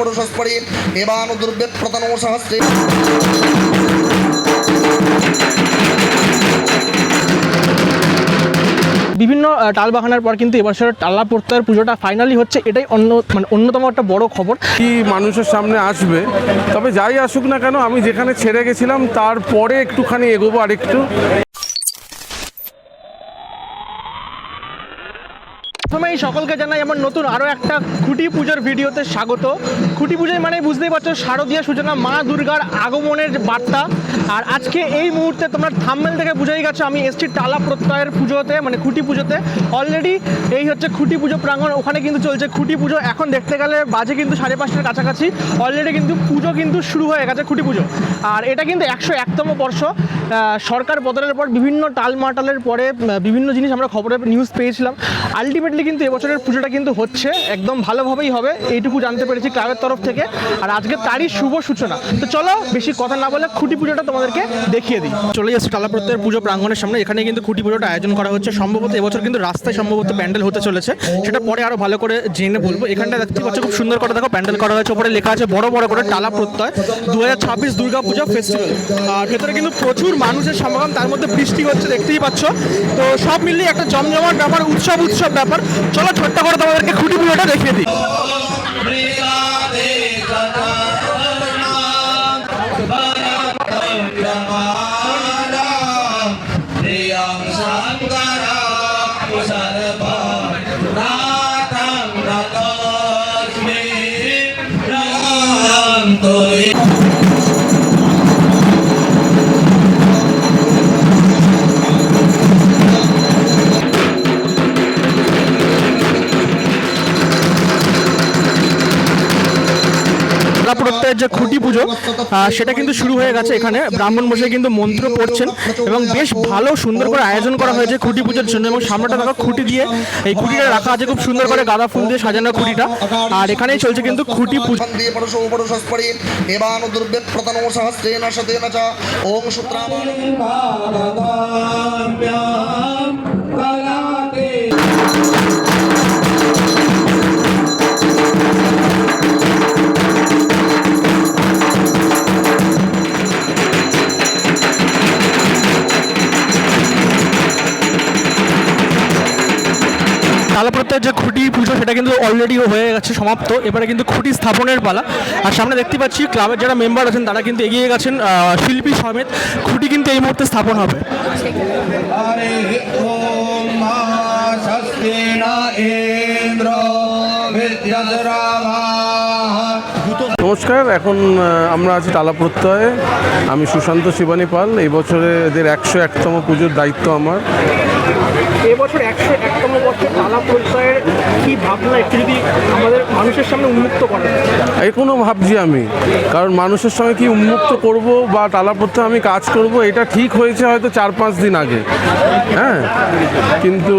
পুরুষস্পরি এবানো দুর্ব্যপ্রতনো সহস্রে। বিভিন্ন টালবাহানার পর কিন্তু এবছরের টালা প্রত্যয়ের পুজোটা ফাইনালি হচ্ছে, এটাই অন্যতম একটা বড় খবর। কি মানুষের সামনে আসবে, তবে যাই আসুক না কেন আমি যেখানে ছেড়ে গেছিলাম তারপরে একটুখানি এগোবো আরেকটু। প্রথমেই সকলকে জানাই আমার নতুন আরও একটা খুঁটি পুজোর ভিডিওতে স্বাগত। খুঁটি পুজোয় মানে বুঝতেই পারছো শারদীয়া সূচনা, মা দুর্গার আগমনের বার্তা। আর আজকে এই মুহূর্তে তোমরা থাম্বনেল থেকে বুঝেই গেছো আমি এসছি টালা প্রত্যয়ের পুজোতে, মানে খুঁটি পুজোতে। অলরেডি এই হচ্ছে খুঁটি পুজো প্রাঙ্গণ, ওখানে কিন্তু চলছে খুঁটি পুজো। এখন দেখতে গেলে বাজে কিন্তু 5:30টার কাছাকাছি। অলরেডি কিন্তু পুজো কিন্তু শুরু হয়ে গেছে খুঁটি পুজো। আর এটা কিন্তু 101তম বর্ষ। সরকার বদলের পর বিভিন্ন টালমাটালের পরে বিভিন্ন জিনিস আমরা খবরে নিউজ পেয়েছিলাম। আলটিমেটলি কিন্তু এবছরের পুজোটা কিন্তু হচ্ছে, একদম ভালোভাবেই হবে এইটুকু জানতে পেরেছি ক্লাবের তরফ থেকে। আর আজকে তারই শুভ সূচনা। তো চলো বেশি কথা না বলে খুঁটি পুজোটা তোমাদেরকে দেখিয়ে দিই। চলে যাচ্ছে টালা প্রত্যয়ের পুজো প্রাঙ্গণের সামনে। এখানে কিন্তু খুঁটি পুজোটা আয়োজন করা হচ্ছে। সম্ভবত এবছর কিন্তু রাস্তায় সম্ভবত প্যান্ডেল হতে চলেছে, সেটা পরে আরও ভালো করে জেনে বলবো। এখানটা দেখতে পাচ্ছ খুব সুন্দর করে দেখো প্যান্ডেল করা হয়েছে, ওপরে লেখা আছে বড় বড় করে টালা প্রত্যয় 2026 দুর্গা পূজা ফেস্টিভ্যাল। আর ভেতরে কিন্তু প্রচুর মানুষের সমাগম, তার মধ্যে বৃষ্টি হচ্ছে দেখতেই পাচ্ছ। তো সব মিলিয়ে একটা জমজমাট ব্যাপার, উৎসব ব্যাপার। চলো ছোট্ট করে তোমাদেরকে খুঁটি পুজোটা দেখিয়ে দিই। প্রত্যয়ের যে খুঁটি পুজো সেটা কিন্তু শুরু হয়ে গেছে। এখানে ব্রাহ্মণ মশাই কিন্তু মন্ত্র পড়ছেন এবং বেশ ভালো সুন্দর করে আয়োজন করা হয়েছে খুঁটি পুজোর জন্য। এবং সামনেটা দেখো খুঁটি দিয়ে, এই খুঁটিটা রাখা আছে খুব সুন্দর করে গাঁদা ফুল দিয়ে সাজানো খুঁটিটা। আর এখানেই চলছে কিন্তু খুঁটি পুজো। এবানো দুর্ব্যপ্রতনো সহস্রেণ শতেন চ ওম সূত্রাম। টালা প্রত্যয়ের যে খুঁটি পুজো সেটা কিন্তু অলরেডি হয়ে গেছে সমাপ্ত। এবারে কিন্তু খুঁটি স্থাপনের পালা। আর সামনে দেখতে পাচ্ছি ক্লাবের যারা মেম্বার আছেন তারা কিন্তু এগিয়ে গেছেন, শিল্পী সমেত। খুঁটি কিন্তু এই মুহূর্তে স্থাপন হবে। নমস্কার, এখন আমরা আছি টালা প্রত্যয়ে। আমি সুশান্ত শিবানী পাল। এই বছরে এদের 101তম পুজোর দায়িত্ব আমার। এবছর 101তম বর্ষে টালা প্রত্যয়ের কি ভাবনা একটু যদি আমাদের মানুষের সামনে উন্মুক্ত করা যায়? এখনও ভাবছি আমি, কারণ মানুষের সঙ্গে কি উন্মুক্ত করব বা টালা প্রত্যয়ে আমি কাজ করব এটা ঠিক হয়েছে হয়তো 4-5 দিন আগে। হ্যাঁ, কিন্তু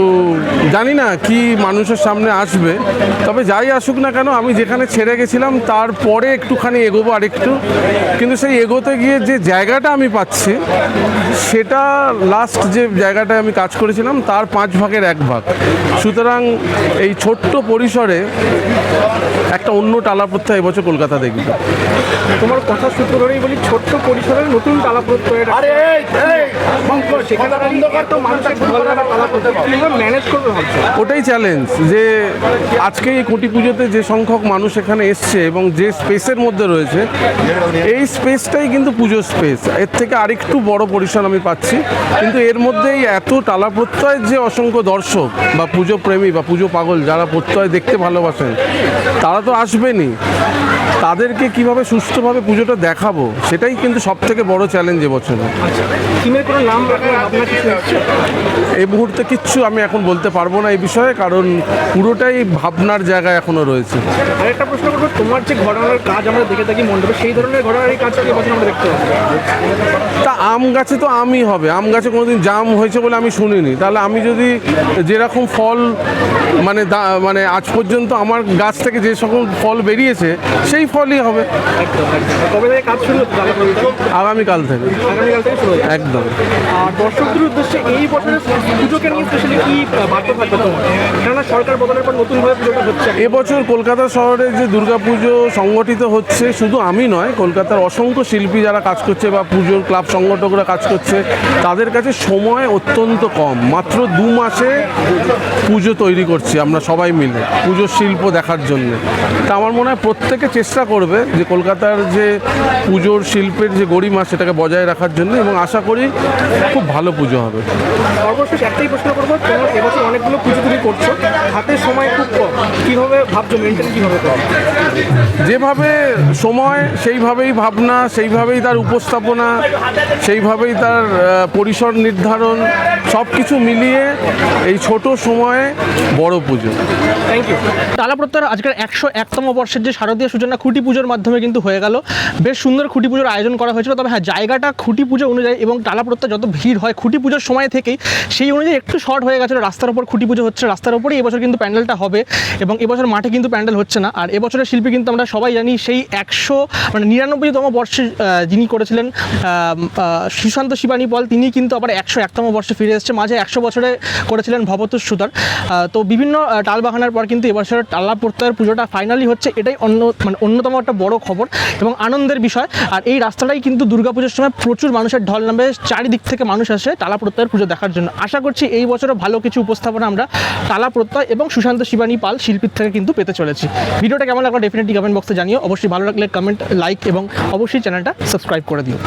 জানি না কি মানুষের সামনে আসবে। তবে যাই আসুক না কেন আমি যেখানে ছেড়ে গেছিলাম তারপরে একটুখানি এগোবো আরেকটু। কিন্তু সেই এগোতে গিয়ে যে জায়গাটা আমি পাচ্ছি সেটা লাস্ট যে জায়গাটায় আমি কাজ করেছিলাম তার 5 ভাগের 1 ভাগ। সুতরাং এই ছোট্ট পরিসরে একটা অন্য টালা প্রত্যয় এবছর কলকাতা দেখবে। তোমার কথা সূত্র ধরেই বলি, ছোট্ট পরিসরের নতুন টালা প্রত্যয়ের ম্যানেজ করবে ভাবছো? ওটাই চ্যালেঞ্জ, যে আজকে এই খুঁটি পুজোতে যে সংখ্যক মানুষ এখানে এসছে এবং যে স্পেসের মধ্যে রয়েছে, এই স্পেসটাই কিন্তু পুজো স্পেস। এর থেকে আরেকটু বড় পরিসর আমি পাচ্ছি, কিন্তু এর মধ্যেই এত টালা প্রত্যয়ের যে অসংখ্য দর্শক বা পুজো প্রেমী বা পুজো পাগল যারা প্রত্যয় দেখতে ভালোবাসেন তারা তো আসবেনই। তাদেরকে কিভাবে সুস্থভাবে পুজোটা দেখাবো সেটাই কিন্তু সব থেকে বড় চ্যালেঞ্জ এবছরে। টিমের কোনো নাম আপনার কিছু হচ্ছে? এই মুহূর্তে কিচ্ছু আমি এখন বলতে পারবো না এই বিষয়ে, কারণ পুরোটাই ভাবনার জায়গায় এখনো রয়েছে। আরেকটা প্রশ্ন করবো, তোমার যে ঘটনার কাজ আমরা দেখে থাকি মণ্ডপে, সেই ধরনের ঘটনার এই কাজটা এবছর আমরা দেখতে পাবো? তা আম গাছে তো আমই হবে। আম গাছে কোনোদিন জাম হয়েছে বলে আমি শুনিনি। তাহলে আমি যদি যেরকম ফল মানে আজ পর্যন্ত আমার গাছ থেকে যে সকল ফল বেরিয়েছে সেই ফলই হবে। কবে থেকে কাজ শুরু হচ্ছে তালা প্রতিষ্ঠা? আগামীকাল থেকে আগামীকাল থেকে শুরু হচ্ছে। একদম। আর দর্শকদের উদ্দেশ্যে এই বছরের পুজোকে নিয়ে স্পেশালি কি বার্তা থাকবে তোমার? কেননা সরকার বদলের পর নতুনভাবে পুজোটা হচ্ছে। এবছর কলকাতা শহরে যে দুর্গাপুজো সংগঠিত হচ্ছে, শুধু আমি নয়, কলকাতার অসংখ্য শিল্পী যারা কাজ করছে বা পুজোর ক্লাব সংগঠকরা কাজ করছে, তাদের কাছে সময় অত্যন্ত কম। মাত্র 2 মাসে পুজো তৈরি করছি আমরা সবাই মিলে পুজোর শিল্প দেখার জন্য। তা আমার মনে হয় প্রত্যেকে চেষ্টা করবে যে কলকাতার যে পুজোর শিল্পের যে গরিমা সেটাকে বজায় রাখার জন্য, এবং আশা করি খুব ভালো পুজো হবে। সর্বশেষ একটাই প্রশ্ন করবো, তোমার এবছর অনেকগুলো পুজো তুমি করছো, হাতের সময় খুব কম, কীভাবে ভাবছো, মেনটেন কীভাবে করো? যেভাবে সময় সেইভাবেই ভাবনা, সেইভাবেই তার উপস্থাপনা, সেইভাবেই তার পরিসর নির্ধারণ, সব কিছু মিলিয়ে এই ছোট সময়ে বড় পুজো। Thank you. টালা প্রত্যয়ের আজকের 101তম বর্ষের যে শারদীয় সূচনা খুঁটি পুজোর মাধ্যমে কিন্তু হয়ে গেল। বেশ সুন্দর খুঁটি পুজোর আয়োজন করা হয়েছিল। তবে হ্যাঁ, জায়গাটা খুঁটি পুজো অনুযায়ী এবং টালা প্রত্যয় যত ভিড় হয় খুঁটি পুজোর সময় থেকেই, সেই অনুযায়ী একটু শর্ট হয়ে গেছিলো। রাস্তার ওপর খুঁটি পুজো হচ্ছে, রাস্তার ওপরেই এবছর কিন্তু প্যান্ডেলটা হবে, এবং এবছর মাঠে কিন্তু প্যান্ডেল হচ্ছে না। আর এবছরের শিল্পী কিন্তু আমরা সবাই জানি সেই 99তম বর্ষে যিনি করেছিলেন সুশান্ত শিবানী পল, তিনি কিন্তু আবার 101তম বর্ষে ফিরে এসেছে। মাঝে 100 বছরে করেছিলেন ভবতোষ সুতার। তো বিভিন্ন টালবাহানার পর কিন্তু এবছরের টালা প্রত্যয়ের পুজোটা ফাইনালি হচ্ছে, এটাই অন্যতম একটা বড় খবর এবং আনন্দের বিষয়। আর এই রাস্তাটাই কিন্তু দুর্গাপুজোর সময় প্রচুর মানুষের ঢল নামে, চারিদিক থেকে মানুষ আসে টালা প্রত্যয়ের পুজো দেখার জন্য। আশা করছি এই বছরও ভালো কিছু উপস্থাপনা আমরা টালা প্রত্যয় এবং সুশান্ত শিবানী পাল শিল্পীর থেকে কিন্তু পেতে চলেছি। ভিডিওটা কেমন লাগলো ডেফিনেটলি কমেন্ট বক্সে জানিও। অবশ্যই ভালো লাগলে কমেন্ট, লাইক এবং অবশ্যই চ্যানেলটা সাবস্ক্রাইব করে দিও।